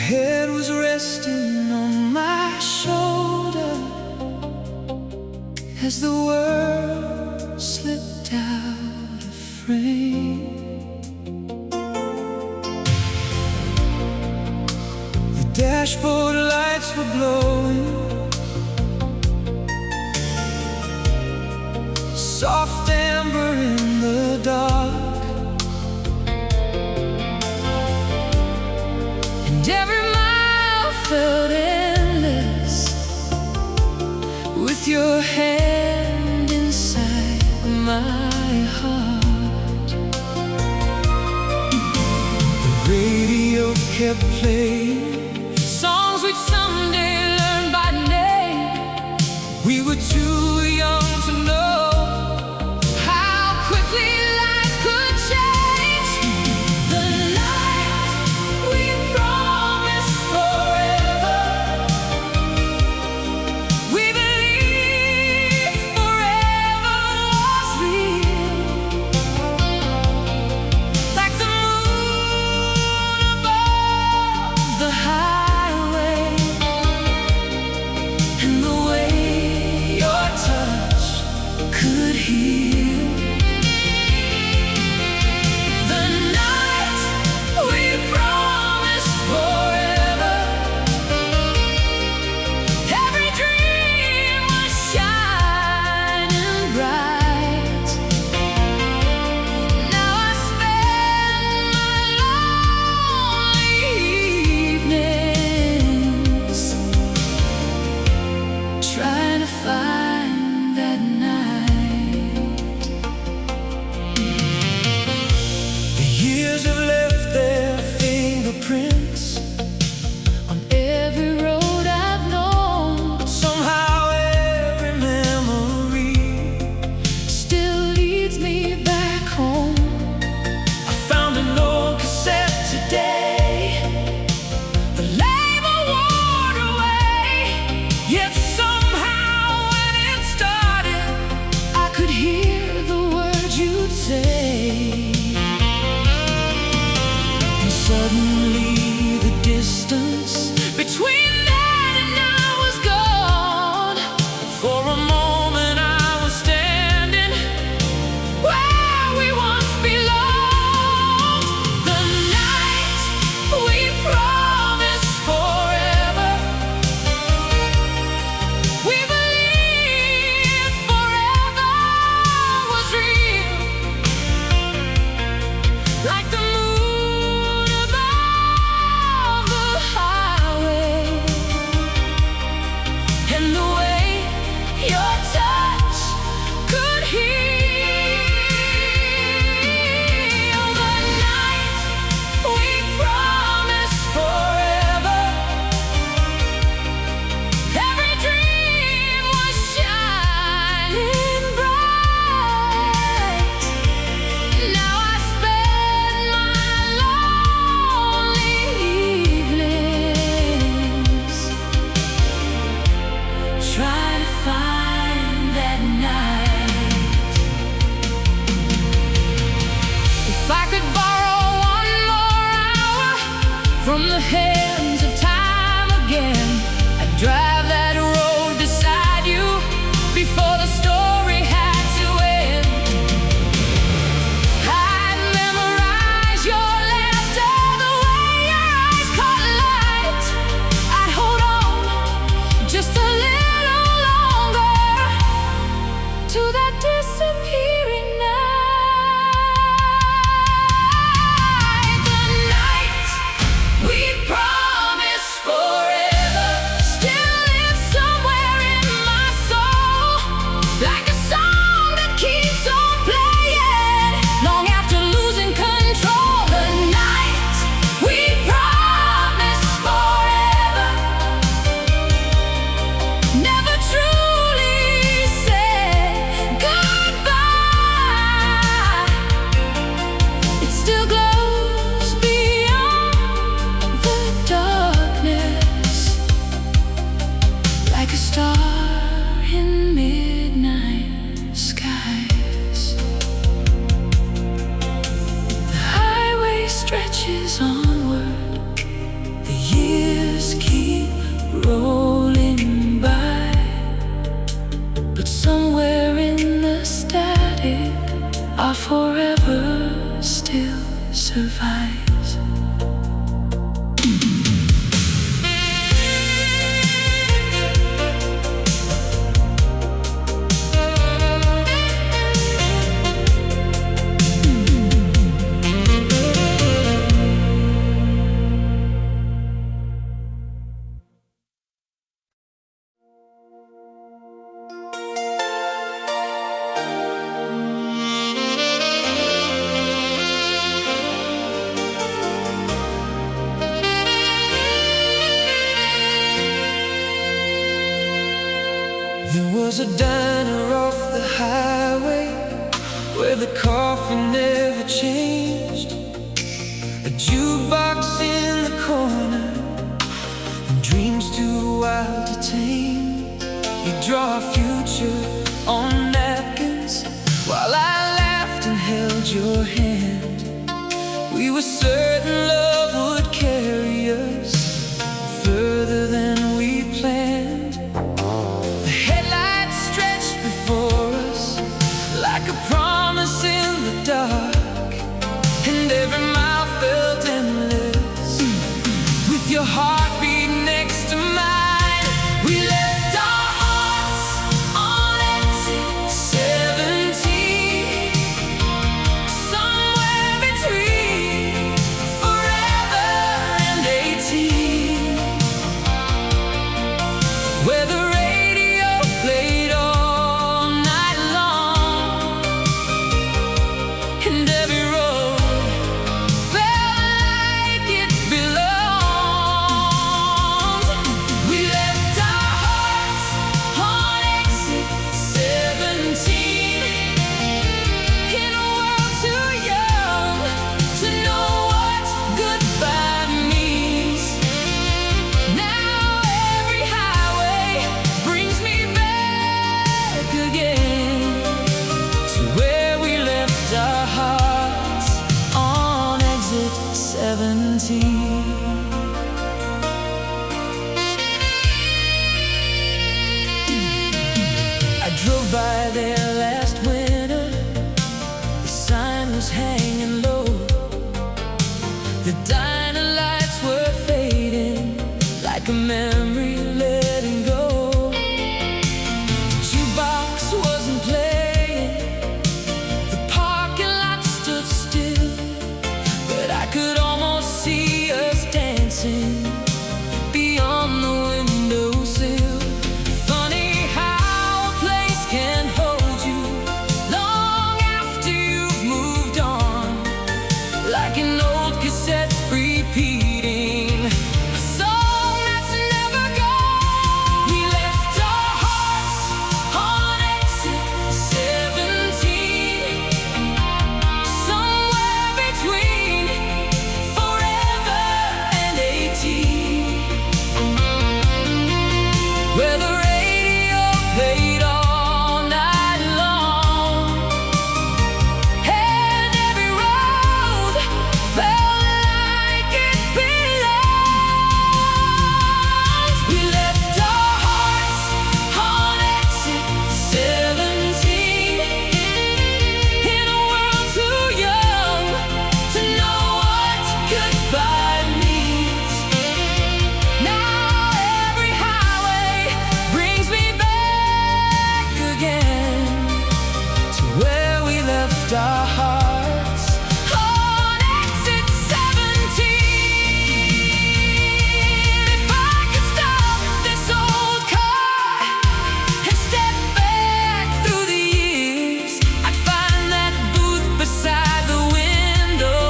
head was resting on my shoulder as the world slipped out of frame. The dashboard lights were glowing, soft amber in the dark. Every mile felt endless with your hand inside my heart. The radio kept playing songs we'd someday learn by name. We were too young to know how quickly life could change. The night we promised forever, we believed forever was real. Like the moon above the highway, and the way your touch could heal. The night we promised forever, every dream was shining bright. Now I spend my lonely evenings trying to find that night. The years have left their fingerprints on every road I've known, but somehow every memory still leads me back home. I found an old cassette today, the label worn away, yet somehow when it started, I could hear the words you'd say. And suddenly the distance between then and now was gone. For a moment I was standing where we once belonged. The night we promised forever, we believed forever was real. Like the moon above the highway, and the way your touch could heal. The night we promised forever, every dream was shining bright. Now I spend my lonely evenings trying to find that night. If I could borrow one more hour from the hands of time again, I'd drive that road beside you before the story had to end. I'd memorize your laughter, the way your eyes caught light. I'd hold on just a little longer to that disappearing night. The night we promised forever still lives somewhere in my soul, like a song that keeps on playing long after losing control. The night we promised forever, never truly said goodbye. It still glows beyond the darkness, like a star in midnight skies. The highway stretches onward, the years There's a diner off the highway where the coffee never changed, a jukebox in the corner, and dreams too wild to tame. You draw a future on napkins while I laughed and held your hand. We were certain love would carry us further than we planned. The headlights stretched before us like a promise in the dark, and every mile felt endless with your heartbeat next to mine. We left our hearts on exit 17, somewhere between forever and 18, where the radio played all night long, and every road felt like it belonged. We left our hearts on exit 17, in a world too young to know what goodbye means. Now every highway brings me back again to where we left our hearts on exit 17. I drove by there last winter. The sign was hanging low. The diner lights were fading like a memory letting go. The jukebox wasn't playing. The parking lot stood still, but I could almost see us dancing beyond the windowsill. Funny how a place can hold you long after you've moved on, like an old cassette repeating a song that's never gone. We left our hearts on exit 17, somewhere between forever and 18, where the radio played all night long, and every road felt like it belonged. We left our hearts on exit 17, in a world too young to know what goodbye means. Now every highway brings me back again to where we left our hearts on exit 17. If I could stop this old car and step back through the years, I'd find that booth beside the window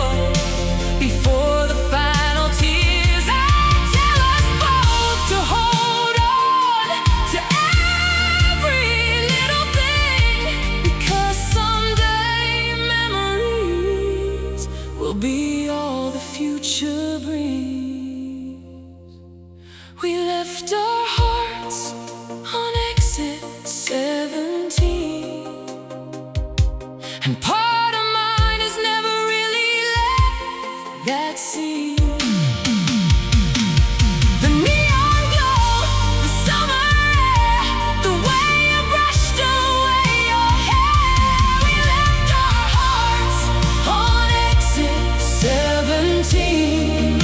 before the final tears. I'd tell us both to hold on to every little thing, because someday memories will be all the future brings. We left our hearts on exit 17, and part of mine has never really left that scene. The neon glow, the summer air, the way you brushed away your hair. We left our hearts on exit 17,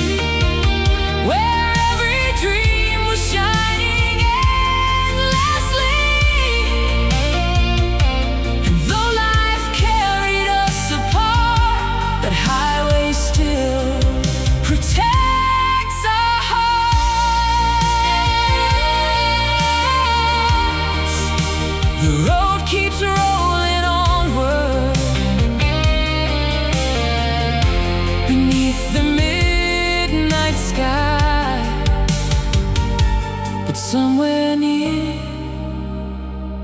where every dream was shining endlessly. And though life carried us apart, that highway still protects our hearts. The road keeps rolling onward beneath the midnight sky, but somewhere near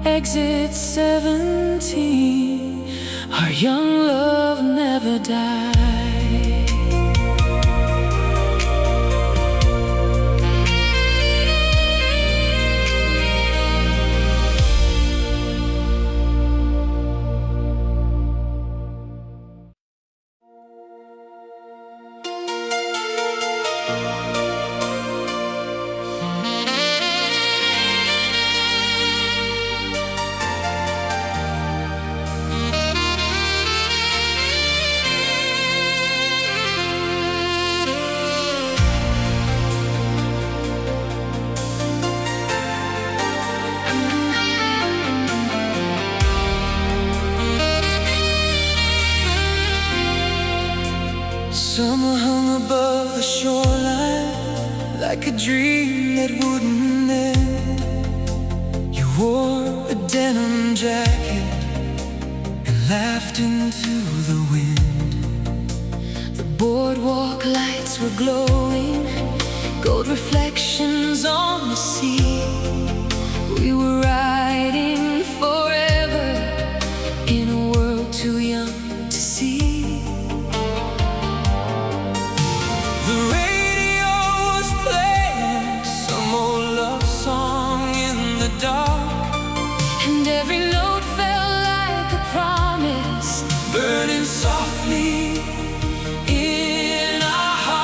Exit 17. Our young love never died. Summer hung above the shoreline like a dream that wouldn't end. You wore a denim jacket and laughed into the wind. The boardwalk lights were glowing, gold reflections on the sea. We were riding forever in a world too young to see. The radio was playing some old love song in the dark, and every note felt like a promise burning softly in our hearts.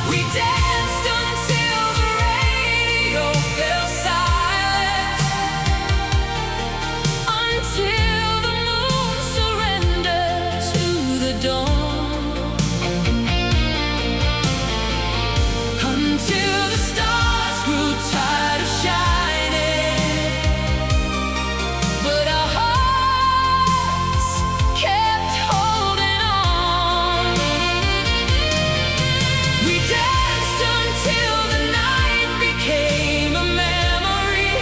We danced until the radio fell silent, until the moon surrendered to the dawn. Until the stars grew tired of shining, but our hearts kept holding on. We danced until the night became a memory,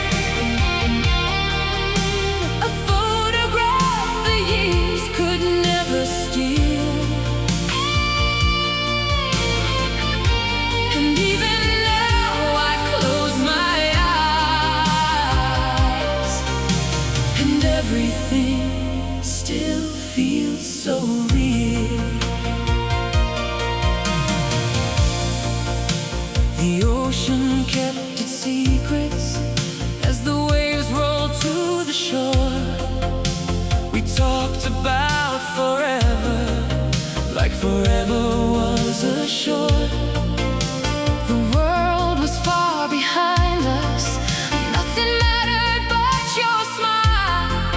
a photograph the years could never steal. And even now I close my eyes, and everything still feels so real. The ocean kept its secrets as the waves rolled to the shore. We talked about forever, like forever was a shore. The world was far behind us, nothing mattered but your smile.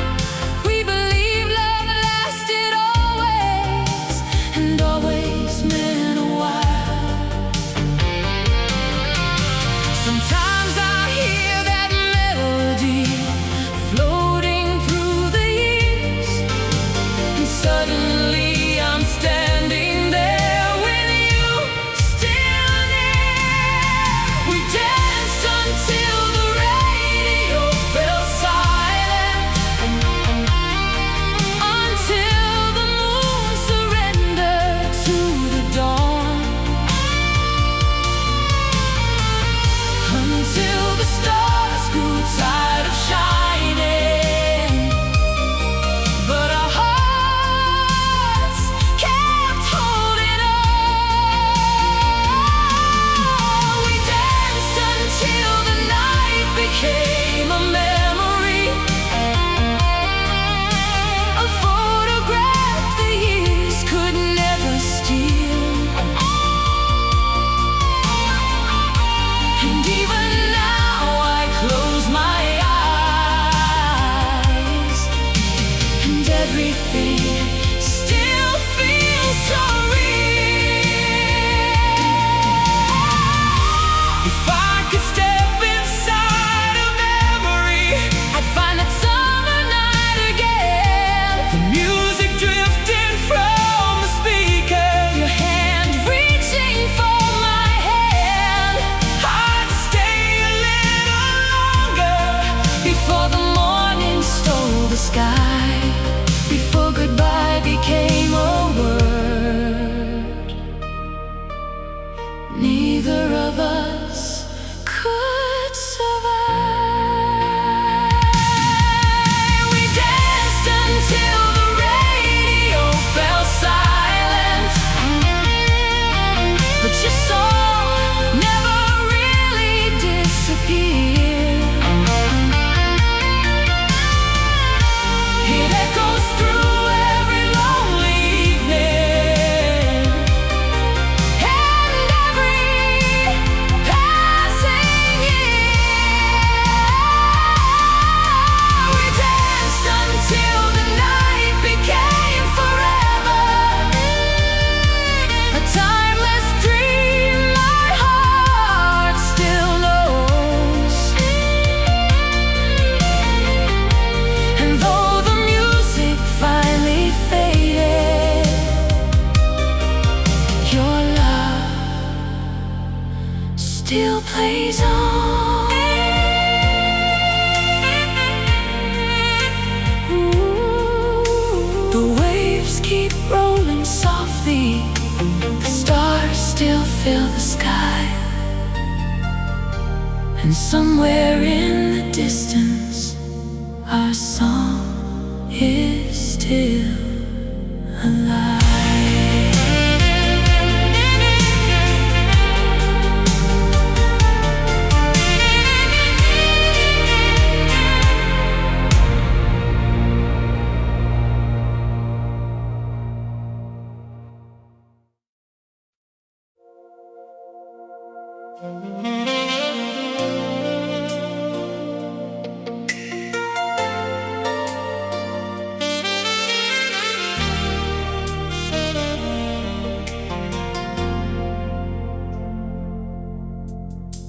We believed love lasted always, and always meant a while. Sometimes I hear that melody floating through the years, and suddenly I'm standing there with you, still falling softly. The stars still fill the sky, and somewhere in the distance our song is still alive.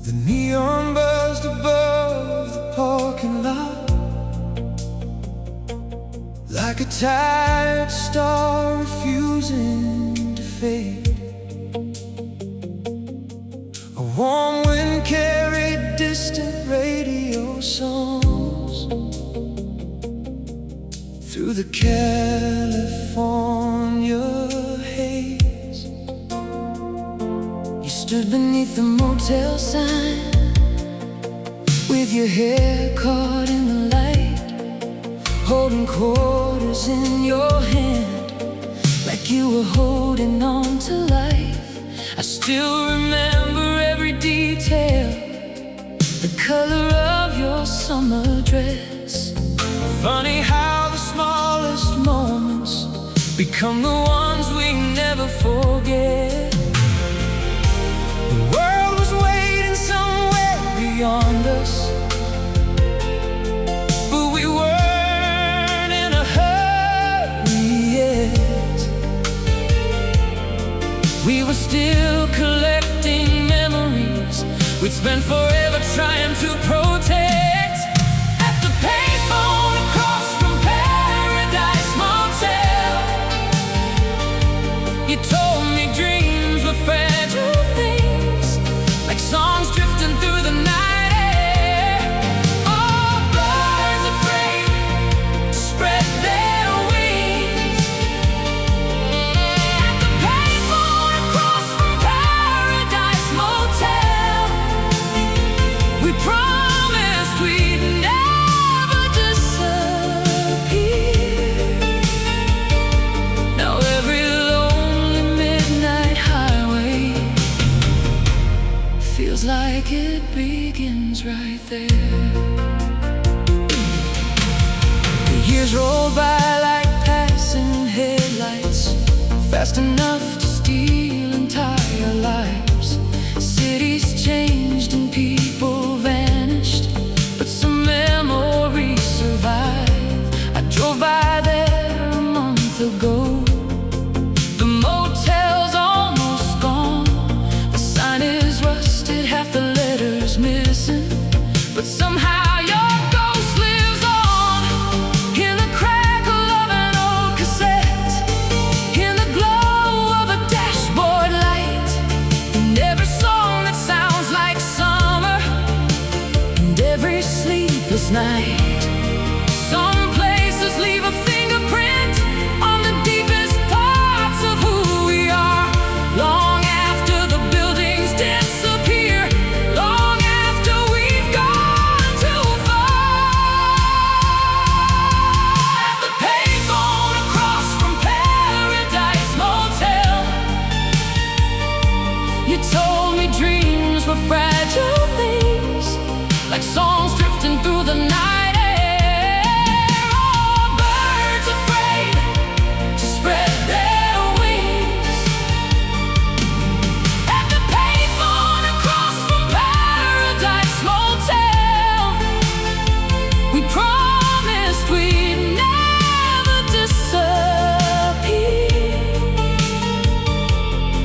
The neon buzzed above the parking lot, like a tired star refusing to fade. A warm wind carried distant radio songs through the California haze. You stood beneath the motel sign, with your hair caught in the light, holding quarters in your hand, like you were holding on to life. I still remember every detail, the color of your summer dress. Funny how the smallest moments become the ones we never forget. The world was waiting somewhere beyond us, but we weren't in a hurry yet. We were still collecting memories we'd spent forever trying to protect. At the payphone across from Paradise Motel, you told me dreams were fragile things, like songs drifting through the night air. Oh, birds afraid to spread their wings. At the payphone across from Paradise Motel, we promised we'd never disappear. Now every lonely midnight highway feels like it begins right there. The years roll by like passing headlights, fast enough to steal entire lives. Cities changed and people vanished, but some memories survive. I drove by there a month ago. The motel's almost gone, the sign is rusted, half the letters missing, but somehow your ghost lives on in the crackle of an old cassette, in the glow of a dashboard light, and every song that sounds like summer, and every sleepless night. Some places leave a fingerprint on the deepest parts of who we are, long after the buildings disappear, long after we've gone too far. At the payphone across from Paradise Motel, you told me dreams were fragile things, like songs drifting through the night air. Oh, birds afraid to spread their wings. At the payphone across from Paradise Motel, we promised we'd never disappear.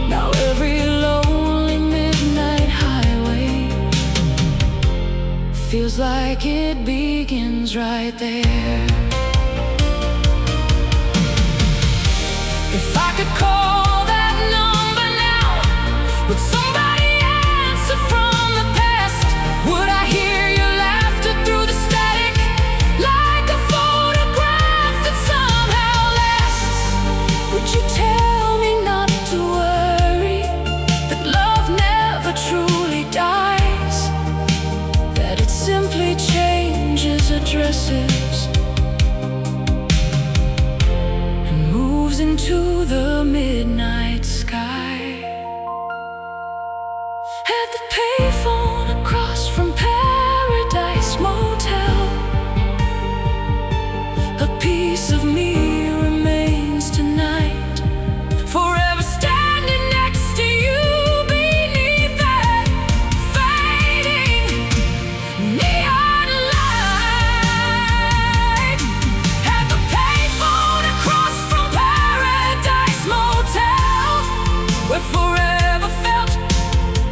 Now every lonely midnight highway feels like it begins right there. If I could call that number now, would somebody answer from the past? Would I hear your laughter through the static, like a photograph that somehow lasts? Would you tell faces and moves into the midnight sky. At the payphone across from Paradise Motel, a piece of me remains tonight, forever standing next to you beneath that fading neon light. At the payphone across from Paradise Motel, where forever felt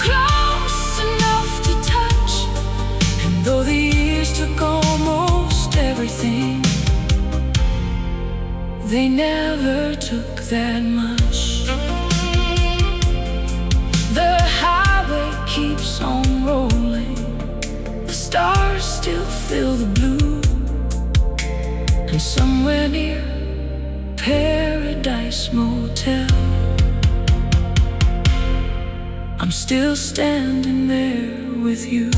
close enough to touch. And though the years took almost everything, they never took that much. The highway keeps on rolling, the stars still fill the blue, and somewhere near Paradise Motel, I'm still standing there with you.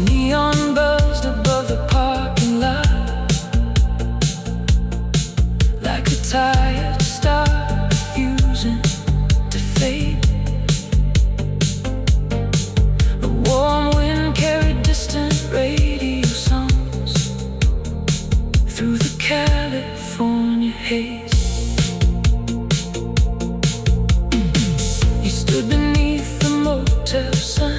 Neon buzzed above the parking lot, like a tired star refusing to fade. The warm wind carried distant radio songs through the California haze. You stood beneath the motel sun,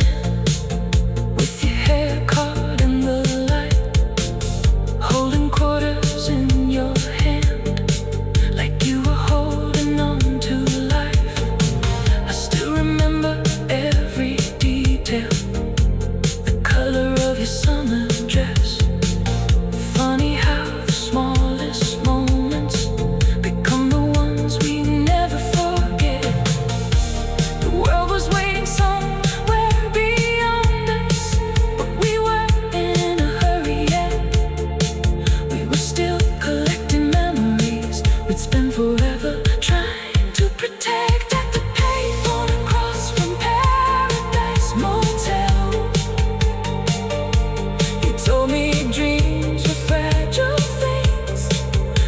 with your hair caught in the light, holding quarters in your hand, like you were holding on to life. I still remember every detail, the color of your summer dress. Funny how the smallest moments become the ones we never forget. The world was waiting somewhere beyond us, but we weren't in a hurry yet. We were still collecting memories we'd spend forever trying to protect. At the payphone across from Paradise Motel, you told me dreams were fragile things,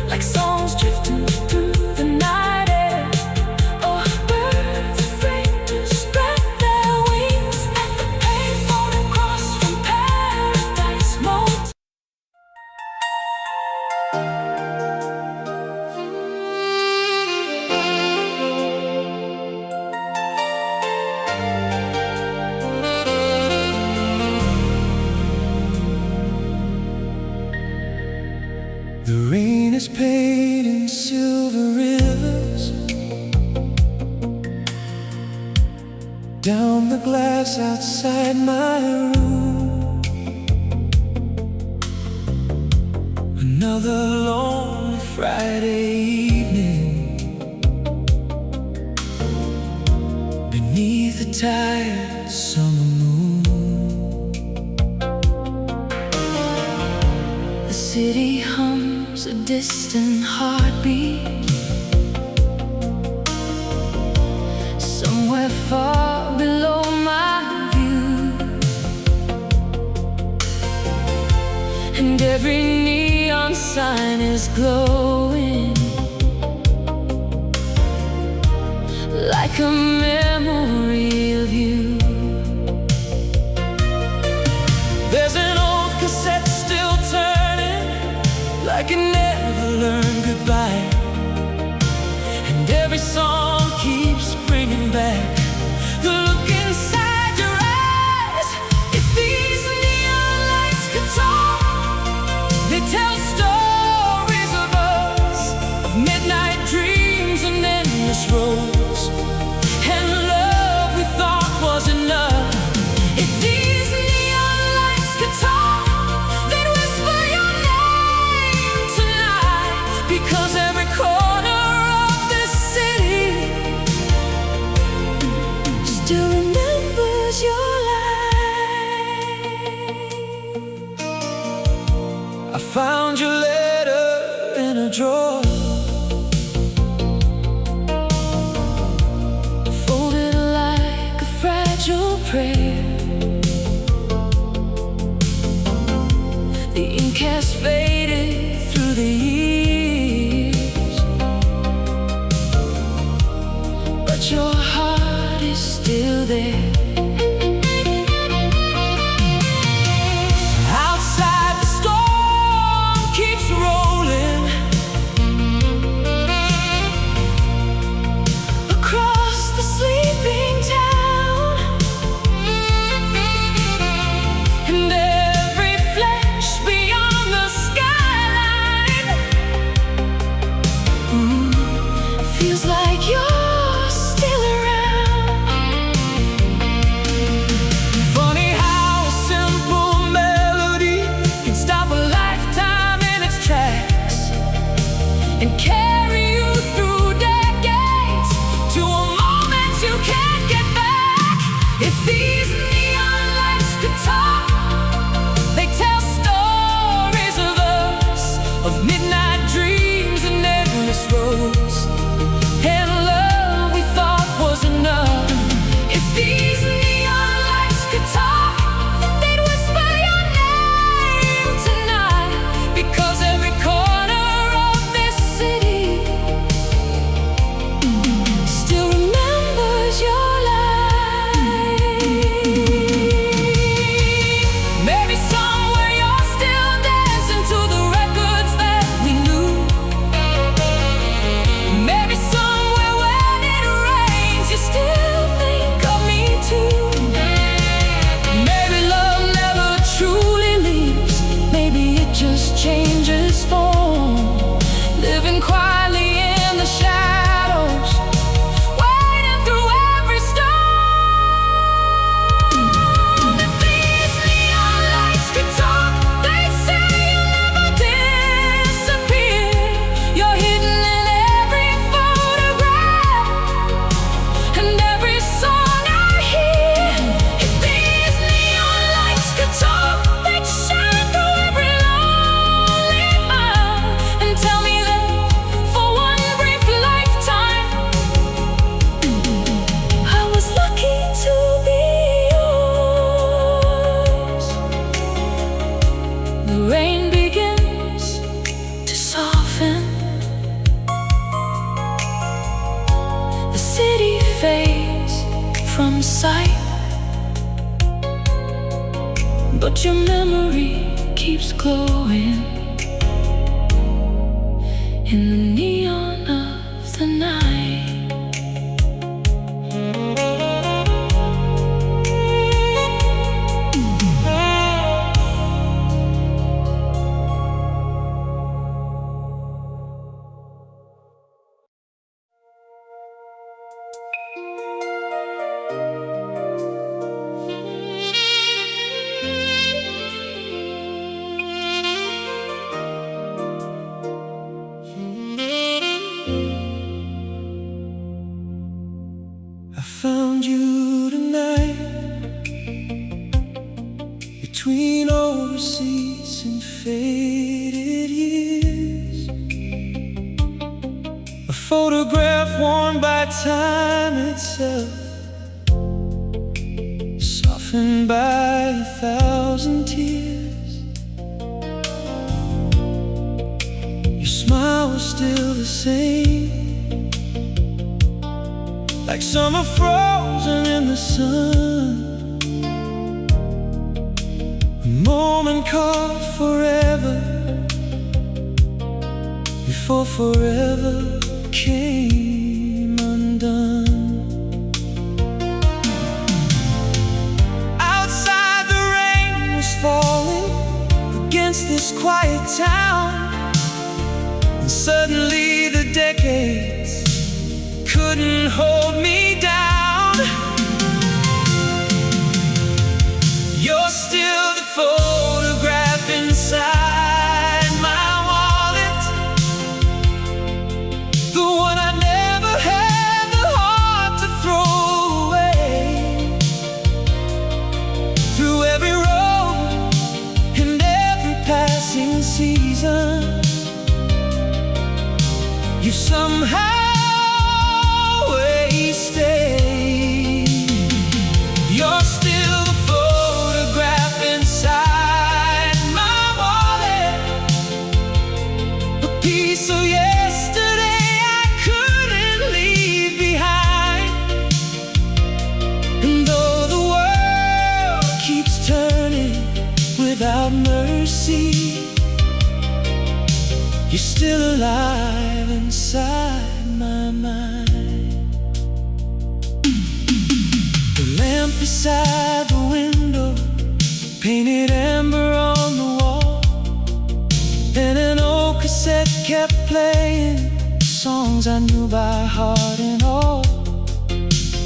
like songs drifting through the night air, or birds afraid to spread their wings. At the payphone across from Paradise Motel. The rain is painting silver rivers down the glass outside my room. Another lonely Friday evening beneath a tired summer moon. The city hums a distant heartbeat, somewhere far below my view, and every neon sign is glowing, like a memory of you. There's an old cassette still turning, like it never learned goodbye, and every song keeps bringing back the look inside your eyes. If these neon lights could talk, they tell stories of us, of midnight dreams and endless roads. found your letter in a drawer, folded like a fragile prayer. The ink has faded through the years, but your heart is still there. But your memory keeps glowing in the neon of the night. Found you tonight between overseas and faded years, a photograph worn by time itself, softened by 1,000 tears. Your smile was still the same, like summer frozen in the sun, a moment caught forever before forever came undone. Outside the rain was falling against this quiet town, and suddenly the decades couldn't hold me down. You're still the photograph inside my wallet, the one I never had the heart to throw away. Through every road and every passing season. You somehow always stay. You're still the photograph inside my wallet, a piece of yesterday I couldn't leave behind. And though the world keeps turning without mercy, you're still alive inside my mind. The lamp beside the window, painted amber on the wall, and an old cassette kept playing songs I knew by heart and all.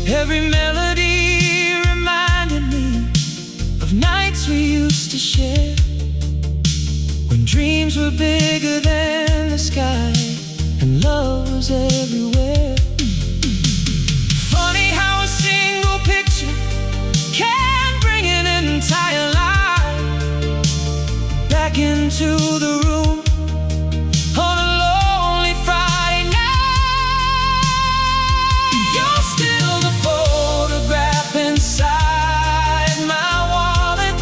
Every melody reminded me of nights we used to share, when dreams were bigger than the sky and love was everywhere. Funny how a single picture can bring an entire life back into the room on a lonely Friday night. You're still the photograph inside my wallet,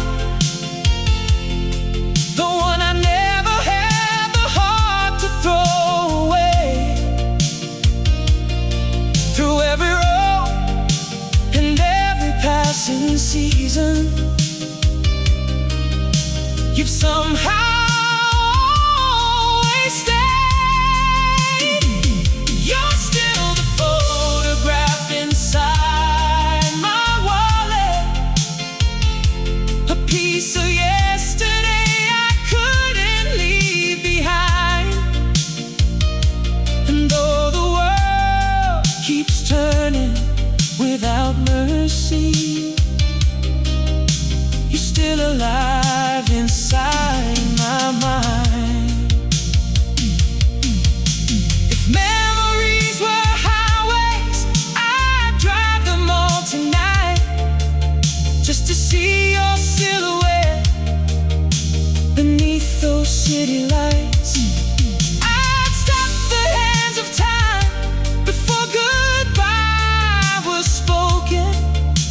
the one I never had the heart to throw away. Through every road and every passing season, you've somehow always stayed. You're still the photograph inside my wallet, a piece of yesterday I couldn't leave behind. And though the world keeps turning without mercy, you're still alive inside my mind. If memories were highways, I'd drive them all tonight, just to see your silhouette beneath those city lights. I'd stop the hands of time before goodbye was spoken,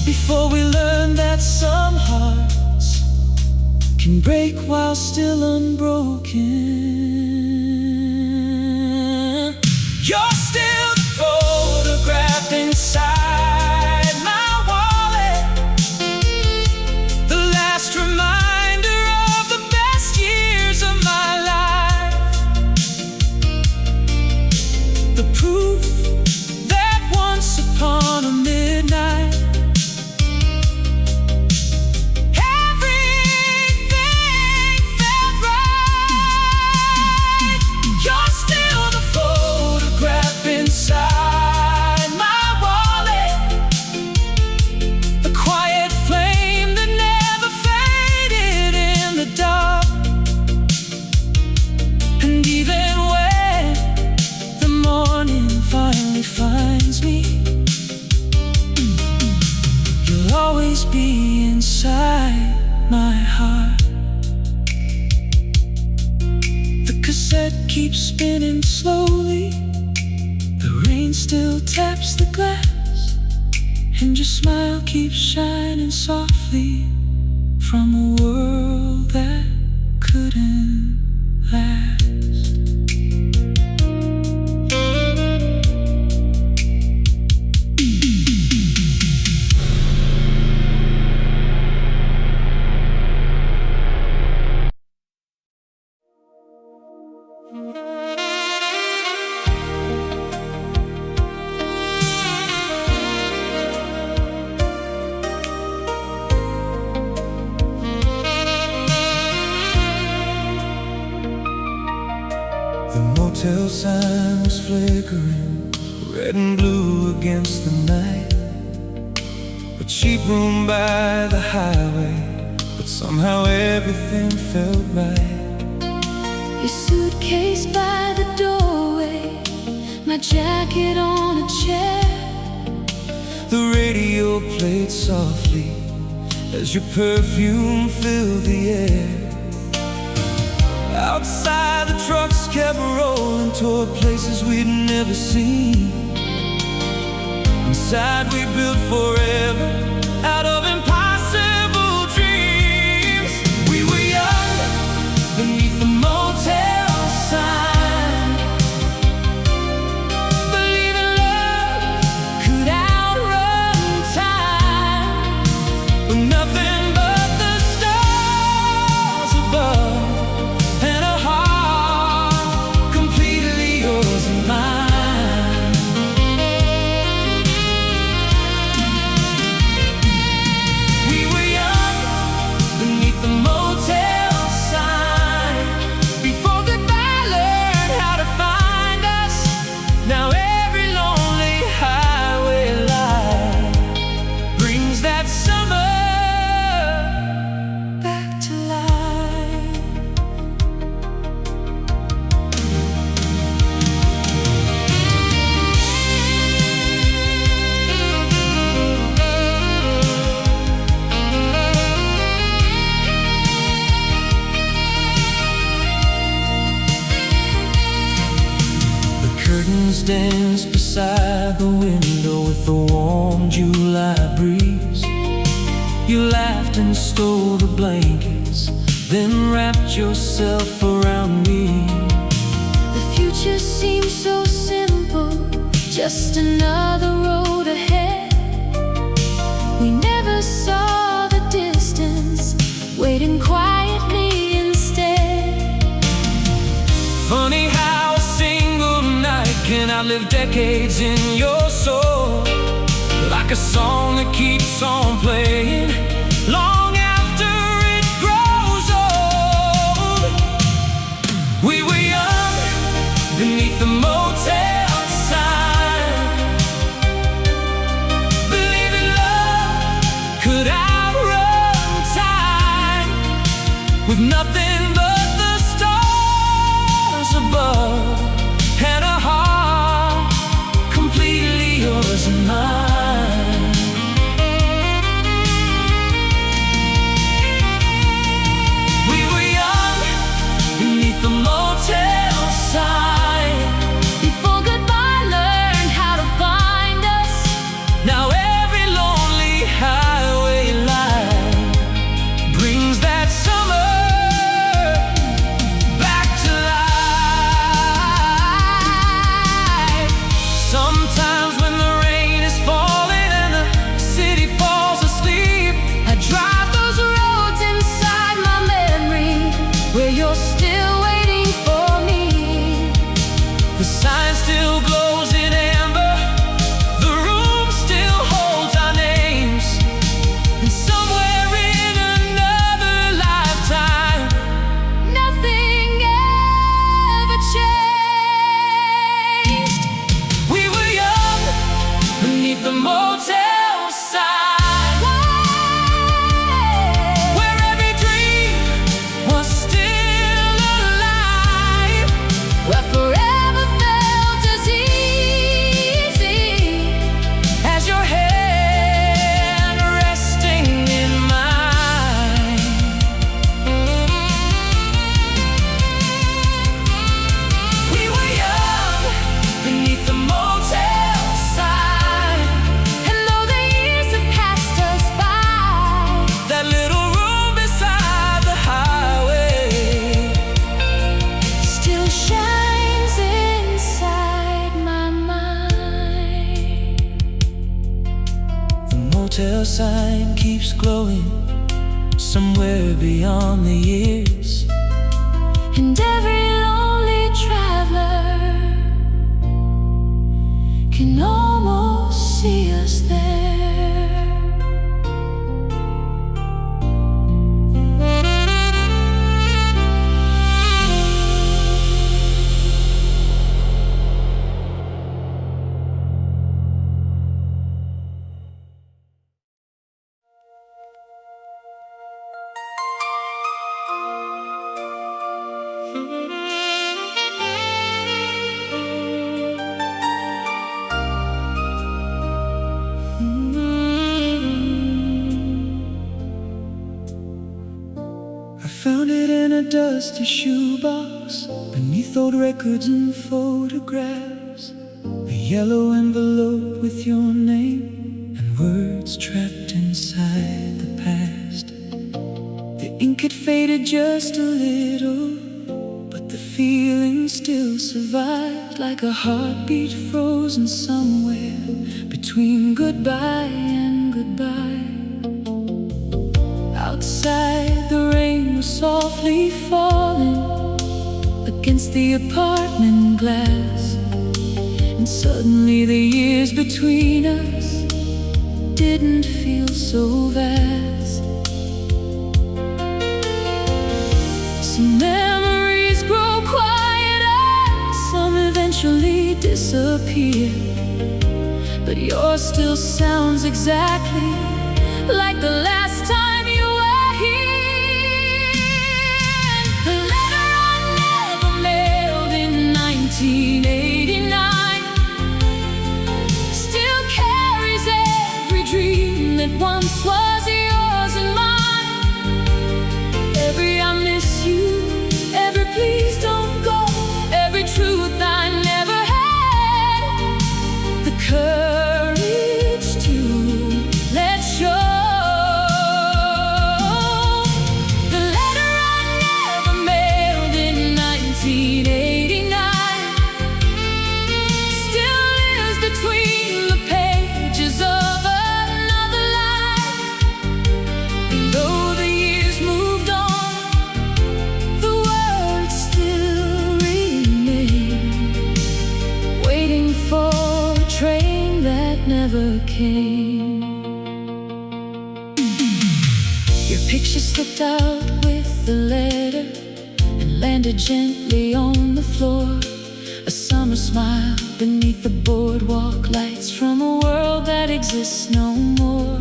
before we learned that some hearts can break while still unbroken. You're still the photograph inside my wallet, the last reminder of the best years of my life, the proof that once upon a midnight everything felt right. You're still the photograph inside my wallet, a quiet flame that never faded in the dark. And even when the morning finally finds me, you'll always be inside my heart. The cassette keeps spinning slowly, the rain still taps the glass, and your smile keeps shining softly from a world that couldn't last. The motel sign was flickering, red and blue against the night. A cheap room by the highway, but somehow everything felt right. Your suitcase by the doorway, my jacket on a chair. The radio played softly as your perfume filled the air. Outside kept rolling toward places we'd never seen. Inside we built forever out of impossible dreams. We were young beneath the motel sign, believing love could outrun time, with nothing but the stars above and a heart completely yours and mine. We were young beneath the motel sign, before goodbye learned how to find us. Now every lonely highway light brings that summer back to life. The curtains dance beside the window with the warm July breeze. You laughed and stole the blankets, then wrapped yourself around me. The future seems so simple, just another road ahead. We never saw the distance, waiting quietly instead. Funny how a single night can outlive decades in your soul, like a song that keeps on playing long after it grows old. We were young beneath the motel sign, believing love could outrun time, with nothing but the stars above and a heart completely yours and mine. We were young beneath the motel sign, before goodbye learned how to find us. Now every lonely highway light brings that summer back to life. Sometimes when the rain is falling and the city falls asleep, I drive those roads inside my memory, where you're still waiting for me. The sign still glows in amber, the room still holds our names, and somewhere in another lifetime, nothing ever changed. We were young beneath the motel sign, where every dream was still alive, where forever felt as easy as your hand resting in mine. We were young beneath the motel sign, and though the years have passed us by, that little room beside the highway still shines inside my mind. The motel sign keeps glowing somewhere beyond the years, and every lonely traveler can almost see us there. a dusty shoebox, beneath old records and photographs, a yellow envelope with your name and words trapped inside the past. The ink had faded just a little, but the feeling still survived, like a heartbeat frozen somewhere between goodbye and goodbye. Outside, the rain was softly falling against the apartment glass, and suddenly the years between us didn't feel so vast. Some memories grow quieter, some eventually disappear, but yours still sounds exactly like the last time you were here. The letter I never mailed in 1989 still carries every dream that once was yours and mine. Every I miss you, every please don't go, every truth I never had the courage to let show. The letter I never mailed in 1989 still lives between the pages of another life. And though the years moved on, the words still remain, waiting for a train that never came. Your picture slipped out with the letter and landed gently on the floor. A summer smile beneath the boardwalk lights from a world that exists no more.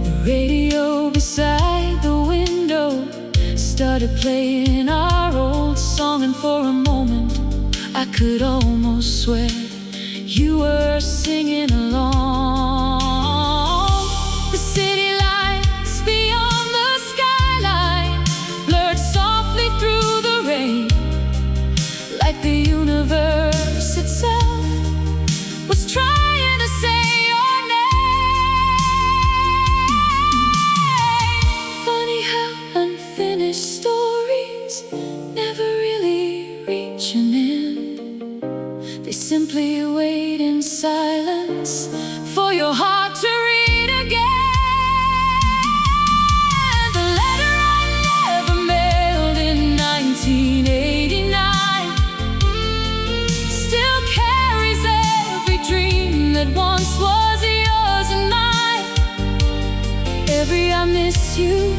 The radio beside the window started playing our old song, and for a moment I could almost swear you were singing along. The city lights beyond the skyline blurred softly through the rain, like the universe itself was trying to say your name. Funny how unfinished stories never really reach an end. They simply wait in silence for your heart to read again. The letter I never mailed in 1989 still carries every dream that once was yours and mine. Every I miss you,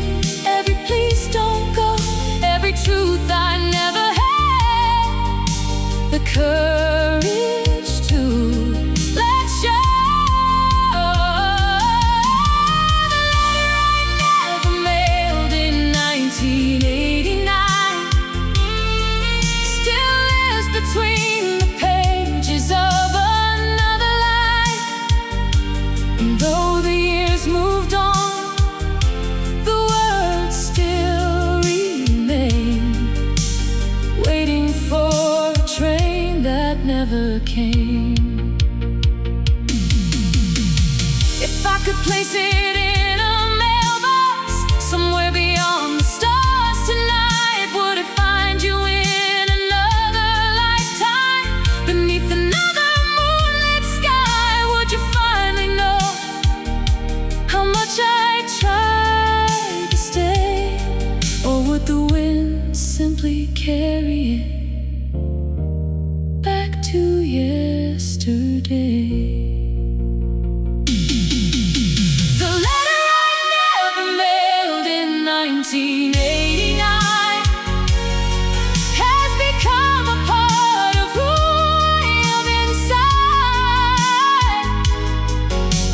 every please don't go, every truth I never had the courage to let show. The letter I never mailed in 1989 still lives between the pages of another life. And though the years moved on, the words still remain, waiting for a train that never came. If I could place it in a mailbox somewhere beyond the stars tonight, would it find you in another lifetime, beneath another moonlit sky? Would you finally know how much I tried to stay, or would the wind simply carry it back to yesterday? The letter I never mailed in 1989 has become a part of who I am inside,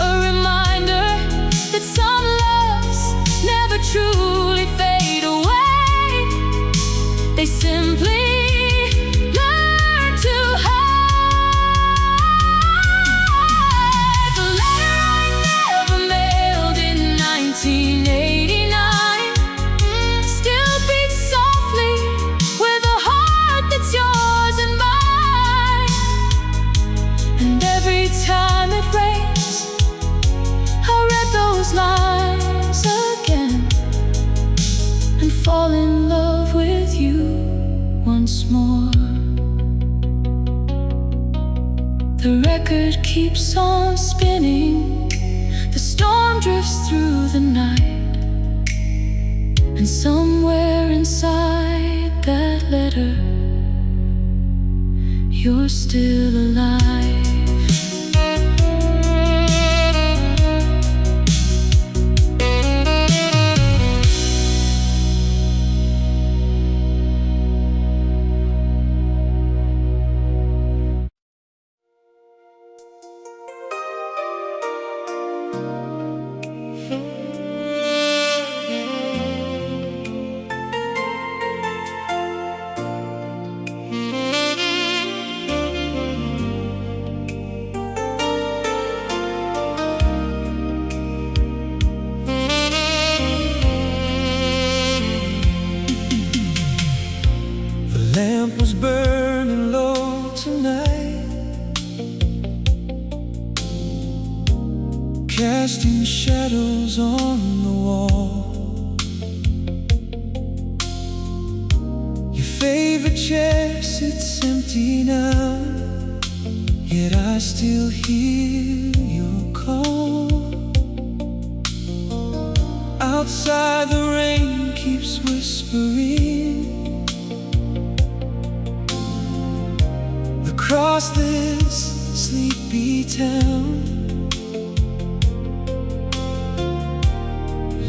a reminder that some loves never truly fade away. They simply learn to hide. fall in love with you once more. The record keeps on spinning, the storm drifts through the night, and somewhere inside that letter, you're still alive. Lamp was burning low tonight, casting shadows on the wall. Your favorite chair sits empty now, yet I still hear your call. Outside the rain keeps whispering across this sleepy town,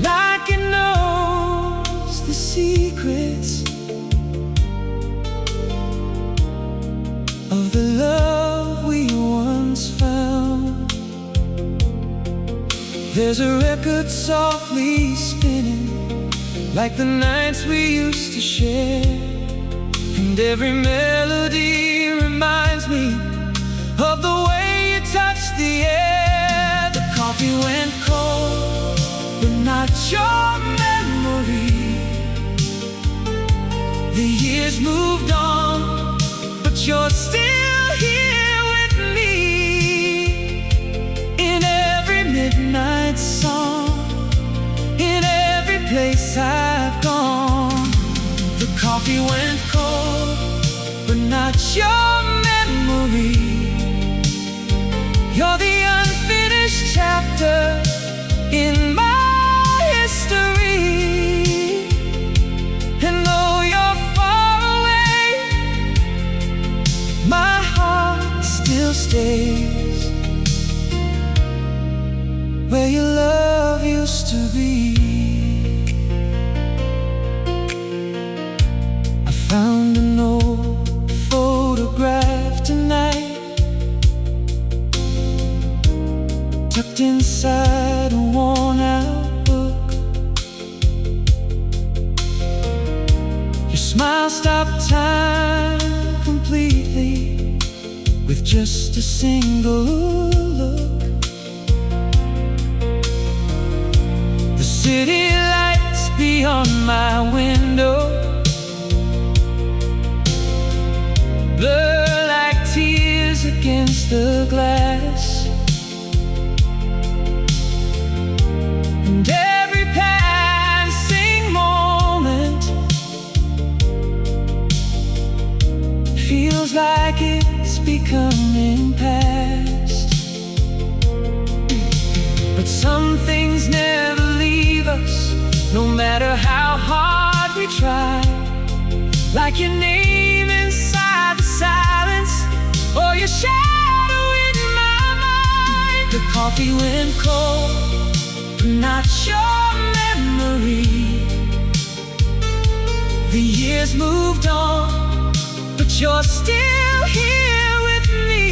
like it knows the secrets of the love we once found. There's a record softly spinning, like the nights we used to share, and every melody reminds me of the way you touched the air. The coffee went cold, but not your memory. The years moved on, but you're still here with me. In every midnight song, in every place I've gone. The coffee went cold, but not your memory. You're the unfinished chapter in my history. And though you're far away, my heart still stays where your love used to be. I found an old photograph tonight, tucked inside a worn-out book. Your smile stopped time completely with just a single look. The city lights beyond my window blur like tears against the glass, and every passing moment feels like it's becoming past. But some things never leave us, no matter how hard we try, like your name inside the silence, or your shadow in my mind. The coffee went cold, but not your memory. The years moved on, but you're still here with me.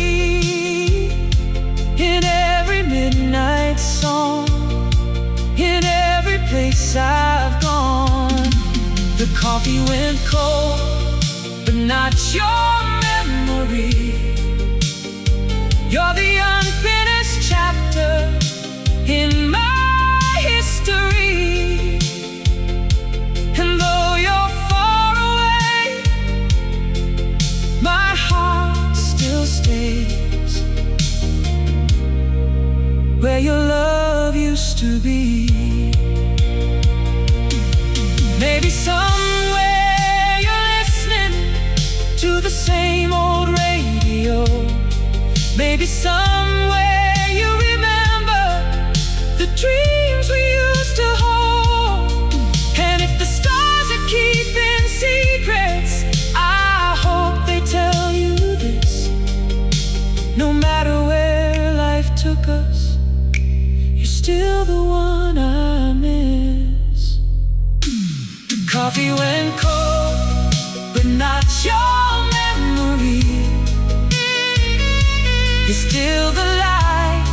In every midnight song, in every place I've gone. The coffee went cold, but not your memory. You're the unfinished chapter in my history. And though you're far away, my heart still stays where your love used to be. Maybe some maybe somewhere you remember the dreams we used to hold. And if the stars are keeping secrets, I hope they tell you this: no matter where life took us, you're still the one I miss. The coffee went cold, but not your memory. You're still the light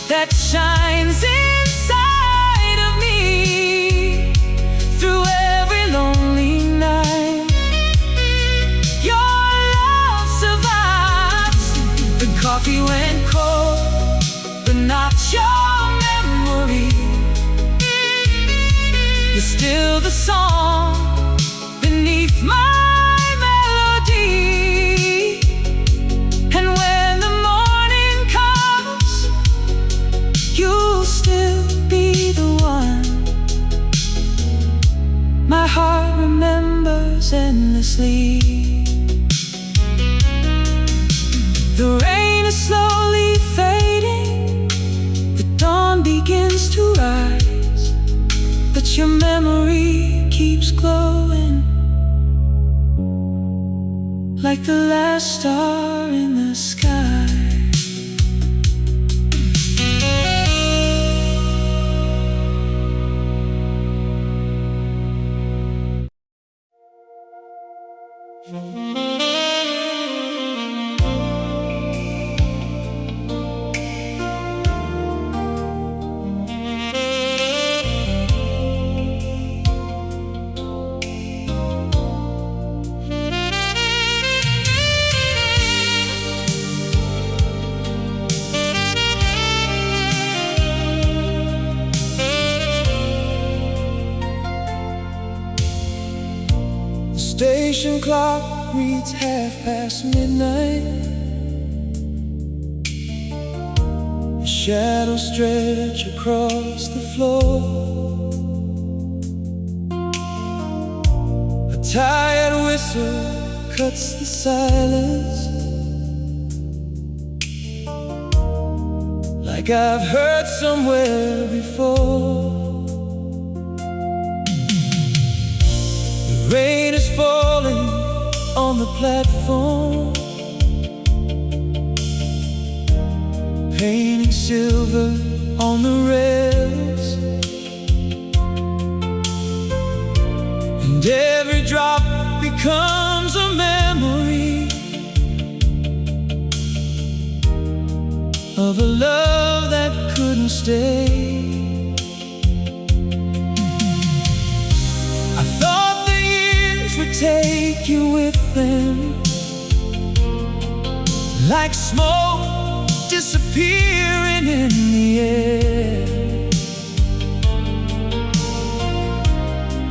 that shines inside of me. Through every lonely night, your love survives. The coffee went cold, but not your memory. You're still the song beneath my melody. And when the morning comes, you'll still be the one my heart remembers endlessly. The rain is slowly fading, the dawn begins to rise, but your memory keeps glowing like the last star in the sky. Station clock reads midnight. Shadows stretch across the floor. A tired whistle cuts the silence, like I've heard somewhere before. The rain is falling on the platform, painting silver on the rails, and every drop becomes a memory of a love that couldn't stay. I thought the years would take you with them, like smoke disappearing in the air.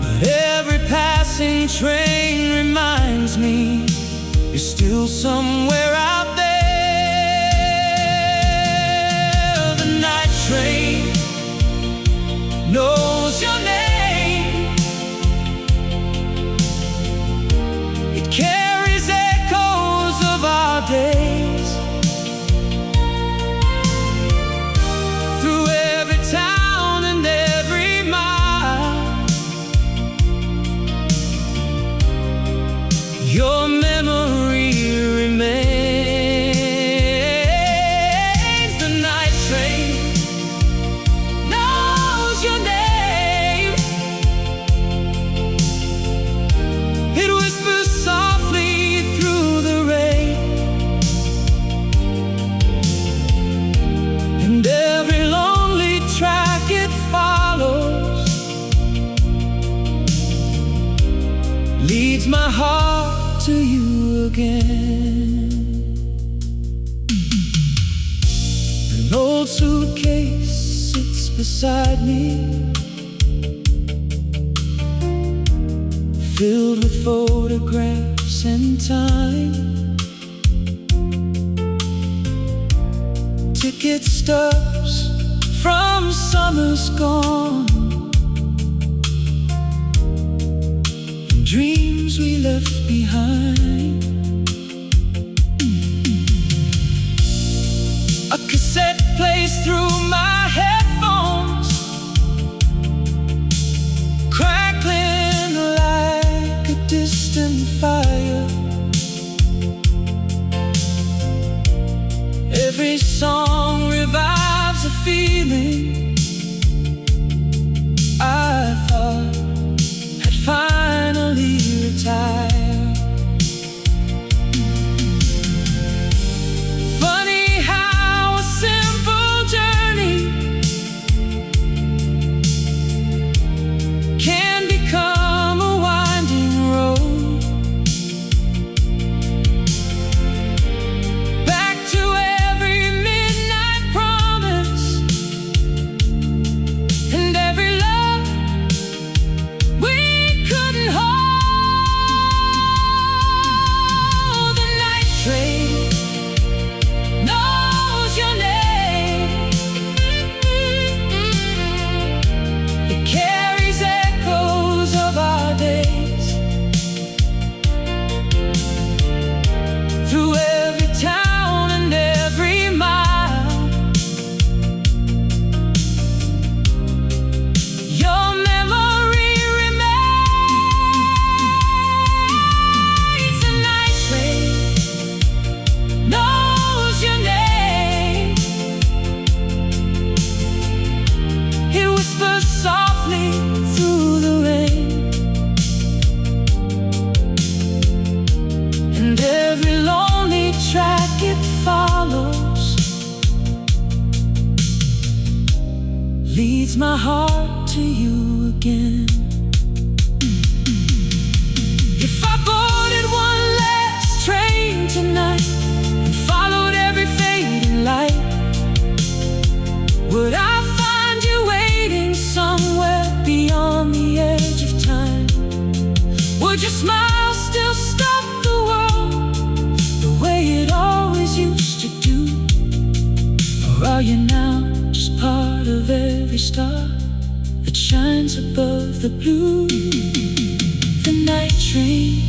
But every passing train reminds me you're still somewhere out there. The night train knows your name. It carries echoes of our days through every town and every mile. Your memory remains. The night train knows your name. It whispers softly through the rain, and every lonely track it follows leads my heart to you again. An old suitcase sits beside me, filled with photographs and time. Ticket stubs from summers gone, and dreams we left behind. cassette plays through my headphones, crackling like a distant fire. Every song revives a feeling I thought had finally retired. Funny how a simple journey can become a winding road back to every midnight promise and every love we couldn't hold. The night train knows your name. It carries echoes of our days through every town and every mile. Your memory remains. The night train knows your name. It whispers softly through the rain, and every lonely track it follows leads my heart to you again. If I boarded one last train tonight and followed every fading light, would I find you waiting somewhere beyond the edge of time? Would your smile still stop the world the way it always used to do? Or are you now just part of every star that shines above the blue? The night train